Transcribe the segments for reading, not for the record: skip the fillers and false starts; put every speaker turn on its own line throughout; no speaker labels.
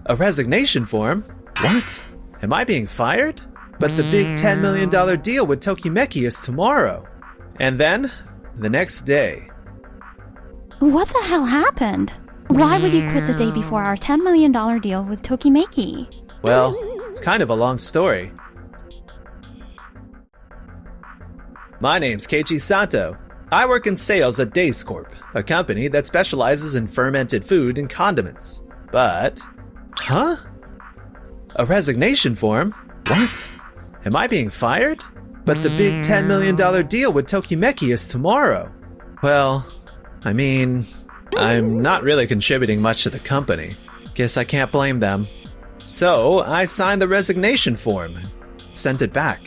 A resignation form? What? Am I being fired? But the big $10 million deal with Tokimeki is tomorrow. And then, the next day.
What the hell happened? Why would you quit the day before our $10 million deal with Tokimeki?
Well, it's kind of a long story. My name's Keiichi Sato. I work in sales at Days Corp, a company that specializes in fermented food and condiments. But... Huh? A resignation form? What? Am I being fired? But the big $10 million deal with Tokimeki is tomorrow. Well, I mean, I'm not really contributing much to the company. Guess I can't blame them. So, I signed the resignation form and sent it back.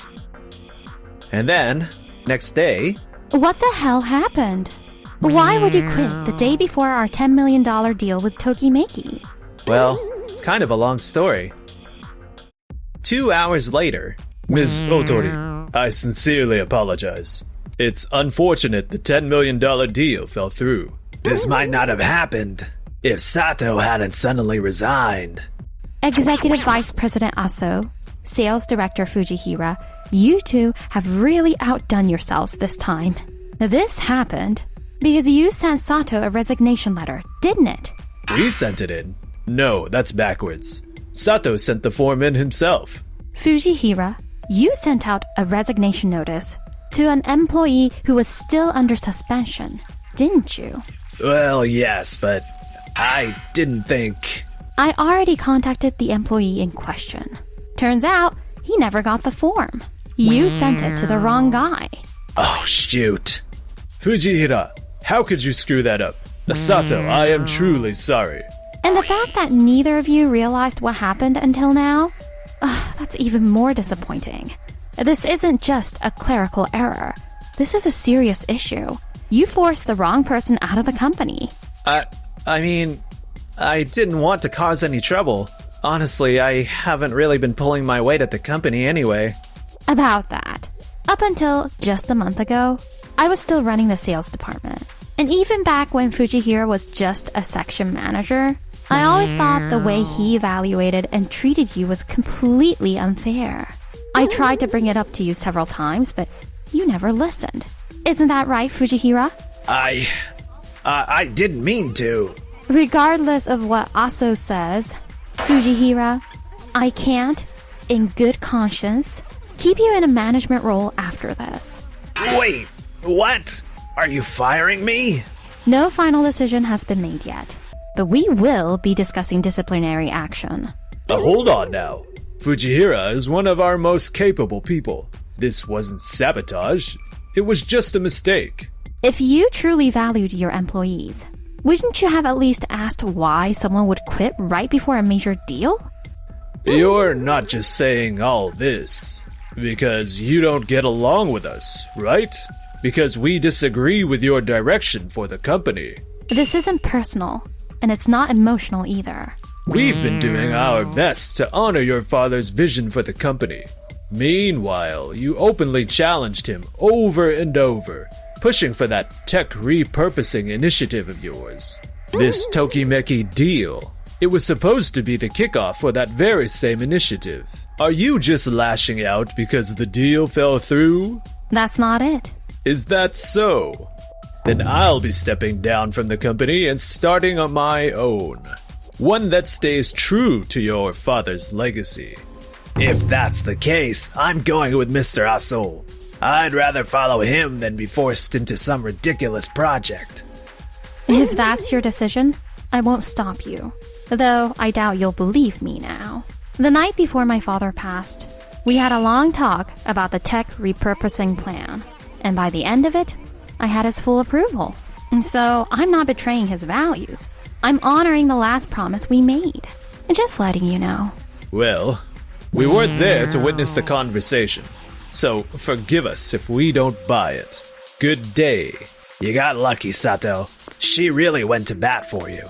And then, next day...
What the hell happened? Why would you quit the day before our $10 million deal with Tokimeki?
Well, it's kind of a long story. 2 hours later...
Ms. Otori, I sincerely apologize. It's unfortunate the $10 million deal fell through.
This might not have happened if Sato hadn't suddenly resigned.
Executive Vice President Aso, Sales Director Fujihira, you two have really outdone yourselves this time. This happened because you sent Sato a resignation letter, didn't it?
We sent it in. No, that's backwards. Sato sent the form in himself.
Fujihira, you sent out a resignation notice to an employee who was still under suspension, didn't you?
Well, yes, but I didn't think...
I already contacted the employee in question. Turns out, he never got the form. You sent it to the wrong guy.
Oh, shoot.
Fujihira, how could you screw that up? Sato, I am truly sorry.
And the fact that neither of you realized what happened until now? That's even more disappointing. This isn't just a clerical error. This is a serious issue. You forced the wrong person out of the company.
I mean, I didn't want to cause any trouble. Honestly, I haven't really been pulling my weight at the company anyway.
About that. Up until just a month ago, I was still running the sales department. And even back when Fujihira was just a section manager, I always thought the way he evaluated and treated you was completely unfair. I tried to bring it up to you several times, but you never listened. Isn't that right, Fujihira?
I didn't mean to.
Regardless of what Aso says, Fujihira, I can't, in good conscience, keep you in a management role after this.
Wait, what? Are you firing me?
No final decision has been made yet, but we will be discussing disciplinary action.
Hold on now. Fujihira is one of our most capable people. This wasn't sabotage. It was just a mistake.
If you truly valued your employees, wouldn't you have at least asked why someone would quit right before a major deal?
You're not just saying all this because you don't get along with us, right? Because we disagree with your direction for the company.
This isn't personal, and it's not emotional either.
We've been doing our best to honor your father's vision for the company. Meanwhile, you openly challenged him over and over, pushing for that tech repurposing initiative of yours. This Tokimeki deal, it was supposed to be the kickoff for that very same initiative. Are you just lashing out because the deal fell through?
That's not it.
Is that so? Then I'll be stepping down from the company and starting on my own. One that stays true to your father's legacy.
If that's the case, I'm going with Mr. Aso. I'd rather follow him than be forced into some ridiculous project.
If that's your decision, I won't stop you. Though I doubt you'll believe me now. The night before my father passed, we had a long talk about the tech repurposing plan. And by the end of it, I had his full approval. So I'm not betraying his values. I'm honoring the last promise we made. Just letting you know.
Well, we weren't there to witness the conversation. So forgive us if we don't buy it. Good day.
You got lucky, Sato. She really went to bat for you.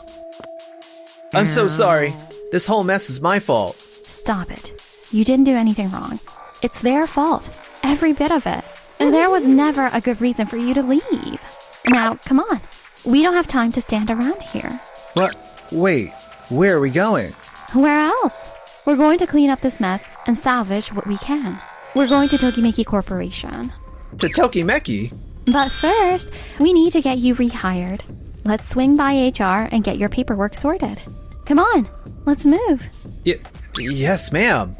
I'm so sorry. This whole mess is my fault.
Stop it. You didn't do anything wrong. It's their fault. Every bit of it. And there was never a good reason for you to leave. Now, come on. We don't have time to stand around here.
What? Wait, where are we going?
Where else? We're going to clean up this mess and salvage what we can. We're going to Tokimeki Corporation.
To Tokimeki?
But first, we need to get you rehired. Let's swing by HR and get your paperwork sorted. Come on, let's move.
Yes, ma'am.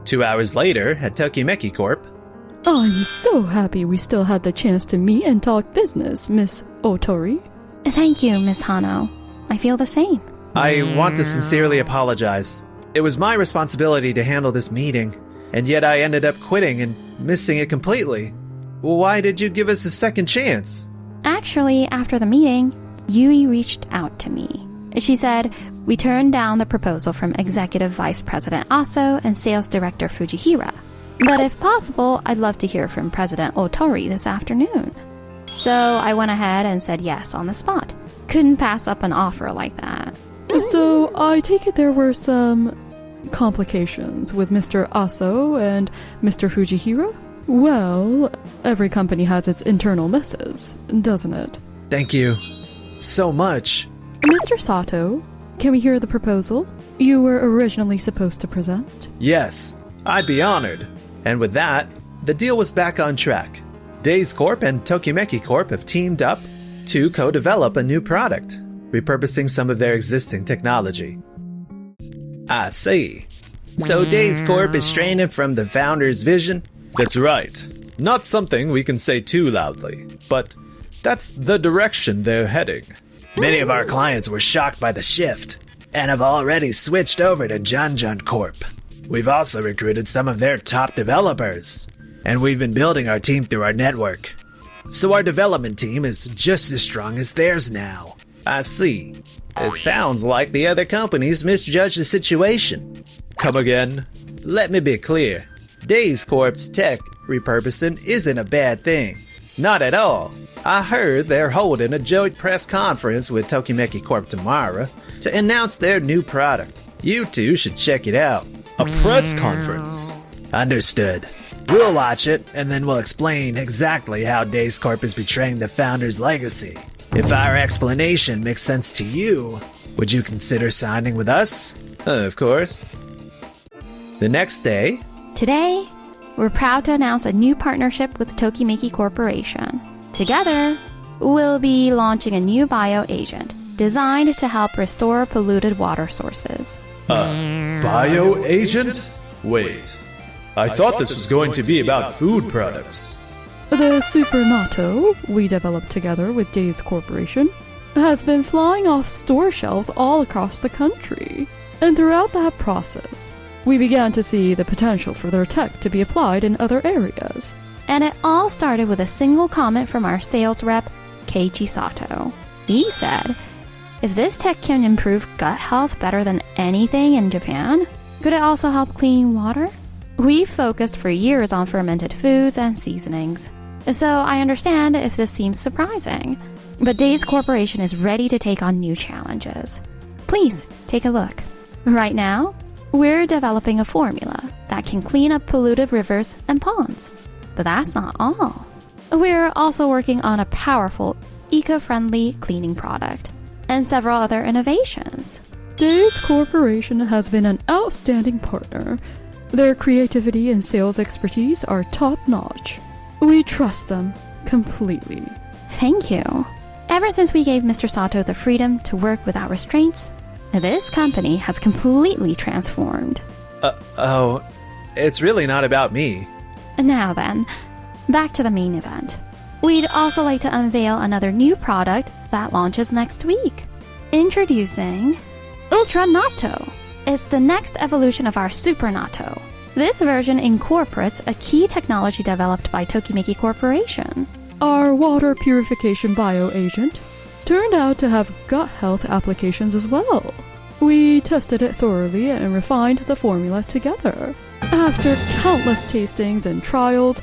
2 hours later at Tokimeki Corp.
I'm so happy we still had the chance to meet and talk business, Miss Otori.
Thank you, Miss Hano. I feel the same.
I want to sincerely apologize. It was my responsibility to handle this meeting, and yet I ended up quitting and missing it completely. Why did you give us a second chance?
Actually, after the meeting, Yui reached out to me. She said, we turned down the proposal from Executive Vice President Aso and Sales Director Fujihira. But if possible, I'd love to hear from President Otori this afternoon. So I went ahead and said yes on the spot. Couldn't pass up an offer like that.
So I take it there were some complications with Mr. Aso and Mr. Fujihira? Well, every company has its internal messes, doesn't it?
Thank you so much.
Mr. Sato, can we hear the proposal you were originally supposed to present?
Yes, I'd be honored. And with that, the deal was back on track. Days Corp and Tokimeki Corp have teamed up to co-develop a new product, repurposing some of their existing technology. I see. So Days Corp is straining from the founder's vision?
That's right. Not something we can say too loudly, but that's the direction they're heading.
Many of our clients were shocked by the shift and have already switched over to Janjan Corp. We've also recruited some of their top developers, and we've been building our team through our network. So our development team is just as strong as theirs now. I see. It sounds like the other companies misjudged the situation.
Come again?
Let me be clear. Days Corp's tech repurposing isn't a bad thing. Not at all. I heard they're holding a joint press conference with Tokimeki Corp tomorrow to announce their new product. You two should check it out.
A press conference?
Understood. We'll watch it, and then we'll explain exactly how Days Corp is betraying the founder's legacy. If our explanation makes sense to you, would you consider signing with us?
Of course.
The next day...
Today, we're proud to announce a new partnership with Tokimeki Corporation. Together, we'll be launching a new bio-agent designed to help restore polluted water sources.
Bio-agent? Wait. I thought this was going to be about food products.
The Super Natto we developed together with Days Corporation has been flying off store shelves all across the country. And throughout that process, we began to see the potential for their tech to be applied in other areas.
And it all started with a single comment from our sales rep, Keiichi Sato. He said, if this tech can improve gut health better than anything in Japan, could it also help clean water? We've focused for years on fermented foods and seasonings, so I understand if this seems surprising. But Days Corporation is ready to take on new challenges. Please, take a look. Right now, we're developing a formula that can clean up polluted rivers and ponds. But that's not all. We're also working on a powerful, eco-friendly cleaning product and several other innovations.
Days Corporation has been an outstanding partner. Their creativity and sales expertise are top-notch. We trust them completely.
Thank you. Ever since we gave Mr. Sato the freedom to work without restraints, this company has completely transformed.
It's really not about me.
Now then, back to the main event. We'd also like to unveil another new product that launches next week. Introducing Ultra Natto. It's the next evolution of our Super Natto. This version incorporates a key technology developed by Tokimeki Corporation.
Our water purification bio-agent turned out to have gut health applications as well. We tested it thoroughly and refined the formula together. After countless tastings and trials,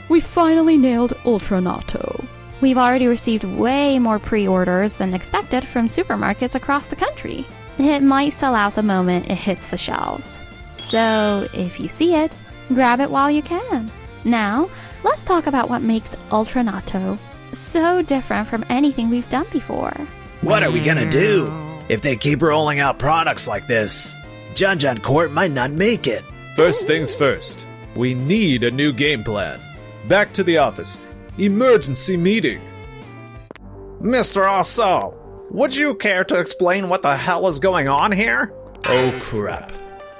we finally nailed Ultra Natto.
We've already received way more pre-orders than expected from supermarkets across the country. It might sell out the moment it hits the shelves. So, if you see it, grab it while you can. Now, let's talk about what makes Ultra Natto so different from anything we've done before.
What are we gonna do?
If they keep rolling out products like this, Junjun Corp might not make it.
First things first, we need a new game plan. Back to the office. Emergency meeting.
Mr. Aso, would you care to explain what the hell is going on here?
Oh crap.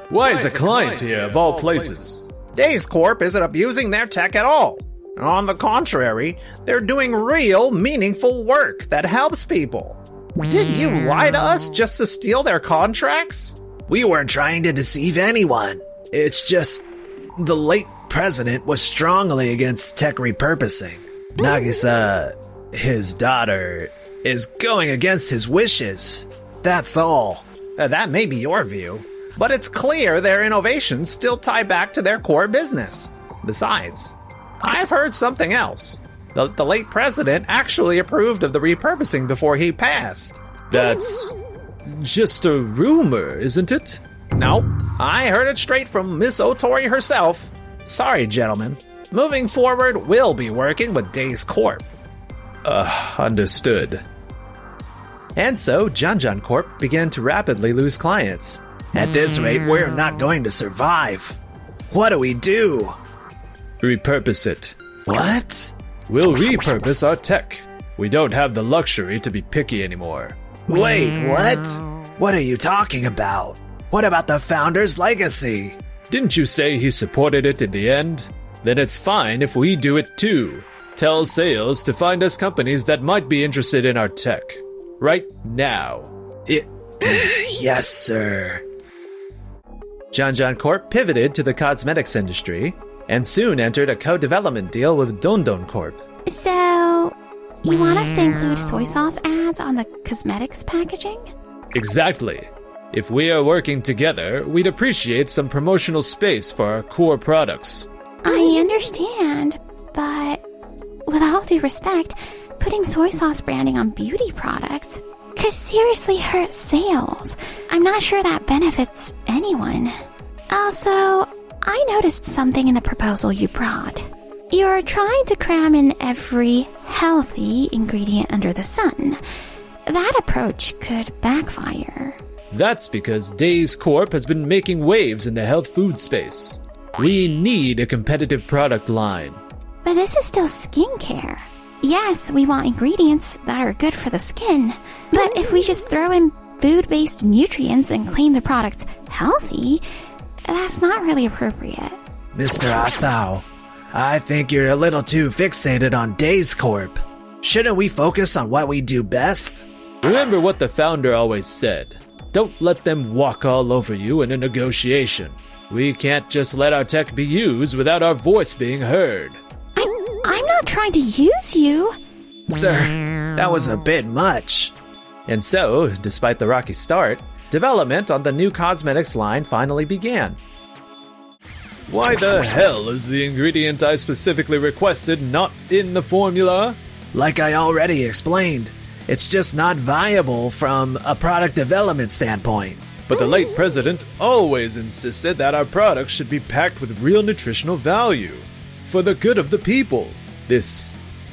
Why is a client here of all places?
Days Corp isn't abusing their tech at all. On the contrary, they're doing real, meaningful work that helps people. Did you lie to us just to steal their contracts?
We weren't trying to deceive anyone. It's just the late president was strongly against tech repurposing. Nagisa, his daughter, is going against his wishes. That's all.
That may be your view, but it's clear their innovations still tie back to their core business. Besides, I've heard something else. The late president actually approved of the repurposing before he passed.
That's just a rumor, isn't it?
No, I heard it straight from Miss Otori herself. Sorry, gentlemen. Moving forward, we'll be working with Days Corp.
Understood.
And so, Junjun Corp began to rapidly lose clients.
At this rate, we're not going to survive. What do we do?
Repurpose it.
What?
We'll repurpose our tech. We don't have the luxury to be picky anymore.
Wait, what? What are you talking about? What about the founder's legacy?
Didn't you say he supported it in the end? Then it's fine if we do it too. Tell sales to find us companies that might be interested in our tech. Right now.
Yes, sir.
Junjun Corp pivoted to the cosmetics industry and soon entered a co-development deal with Dondon Corp.
So, you want us to include soy sauce ads on the cosmetics packaging?
Exactly. If we are working together, we'd appreciate some promotional space for our core products.
I understand, but with all due respect, putting soy sauce branding on beauty products could seriously hurt sales. I'm not sure that benefits anyone. Also, I noticed something in the proposal you brought. You're trying to cram in every healthy ingredient under the sun. That approach could backfire.
That's because Days Corp has been making waves in the health food space. We need a competitive product line.
But this is still skincare. Yes, we want ingredients that are good for the skin, but if we just throw in food-based nutrients and claim the product's healthy, that's not really appropriate.
Mr. Asao, I think you're a little too fixated on Days Corp. Shouldn't we focus on what we do best?
Remember what the founder always said. Don't let them walk all over you in a negotiation. We can't just let our tech be used without our voice being heard.
I'm not trying to use you.
Sir, that was a bit much.
And so, despite the rocky start, development on the new cosmetics line finally began.
Why the hell is the ingredient I specifically requested not in the formula?
Like I already explained, it's just not viable from a product development standpoint.
But the late president always insisted that our products should be packed with real nutritional value. For the good of the people. This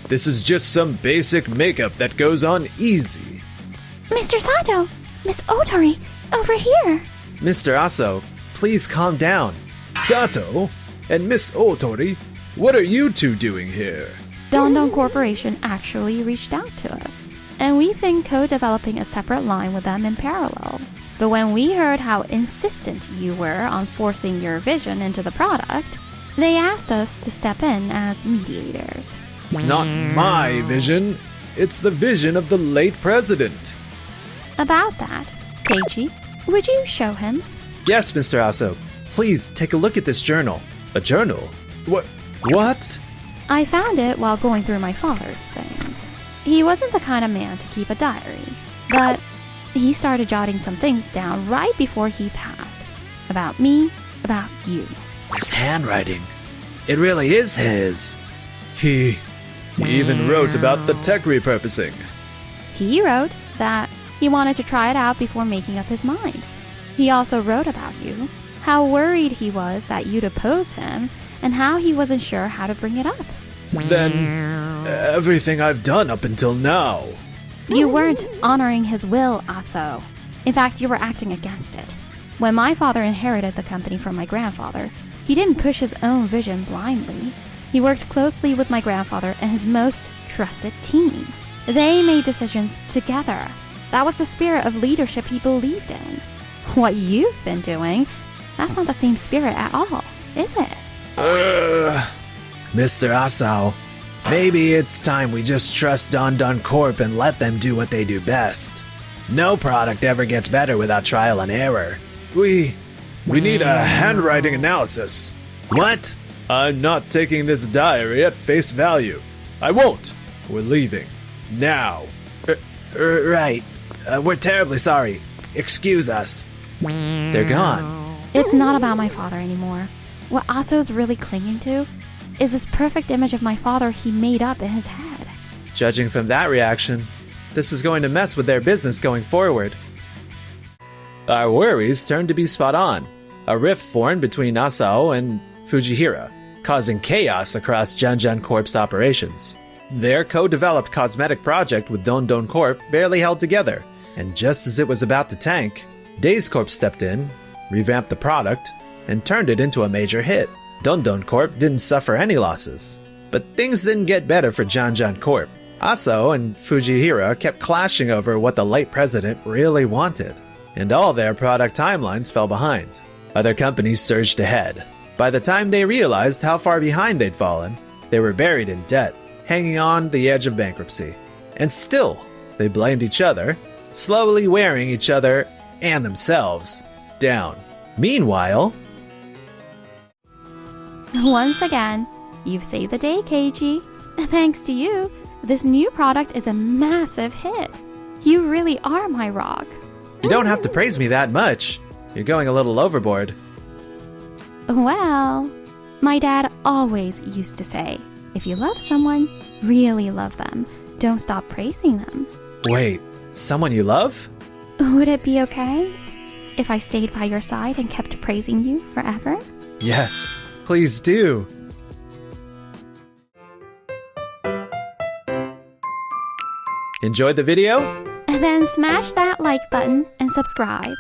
is just some basic makeup that goes on easy.
Mr. Sato, Miss Otori, over here.
Mr. Aso, please calm down.
Sato and Miss Otori, what are you two doing here?
Dondon Corporation actually reached out to us, and we've been co-developing a separate line with them in parallel. But when we heard how insistent you were on forcing your vision into the product, they asked us to step in as mediators.
It's not my vision, it's the vision of the late president.
About that, Keiichi, would you show him?
Yes, Mr. Aso. Please take a look at this journal.
A journal? What?
I found it while going through my father's things. He wasn't the kind of man to keep a diary, but he started jotting some things down right before he passed. About me, about you.
His handwriting. It really is his.
He even wrote about the tech repurposing.
He wrote that he wanted to try it out before making up his mind. He also wrote about you, how worried he was that you'd oppose him, and how he wasn't sure how to bring it up.
Then, everything I've done up until now.
You weren't honoring his will, Aso. In fact, you were acting against it. When my father inherited the company from my grandfather, he didn't push his own vision blindly. He worked closely with my grandfather and his most trusted team. They made decisions together. That was the spirit of leadership he believed in. What you've been doing, that's not the same spirit at all, is it?
Mr. Asao, maybe it's time we just trust Don Don Corp and let them do what they do best. No product ever gets better without trial and error.
We need a handwriting analysis.
What?
I'm not taking this diary at face value. I won't. We're leaving. Now.
Right. We're terribly sorry. Excuse us.
They're gone.
It's not about my father anymore. What Aso's really clinging to is this perfect image of my father he made up in his head.
Judging from that reaction, this is going to mess with their business going forward. Our worries turned to be spot on. A rift formed between Asao and Fujihira, causing chaos across Janjan Corp's operations. Their co-developed cosmetic project with Don Don Corp barely held together, and just as it was about to tank, Days Corp stepped in, revamped the product, and turned it into a major hit. Don Don Corp didn't suffer any losses. But things didn't get better for Janjan Corp. Asao and Fujihira kept clashing over what the late president really wanted, and all their product timelines fell behind. Other companies surged ahead. By the time they realized how far behind they'd fallen, they were buried in debt, hanging on the edge of bankruptcy. And still, they blamed each other, slowly wearing each other and themselves down. Meanwhile,
Once again, you've saved the day, Keiji. Thanks to you, this new product is a massive hit. You really are my rock.
you don't have to praise me that much. You're going a little overboard.
Well, my dad always used to say, if you love someone, really love them. Don't stop praising them.
Wait, someone you love?
Would it be okay if I stayed by your side and kept praising you forever?
Yes, please do. Enjoyed the video?
And then smash that like button and subscribe.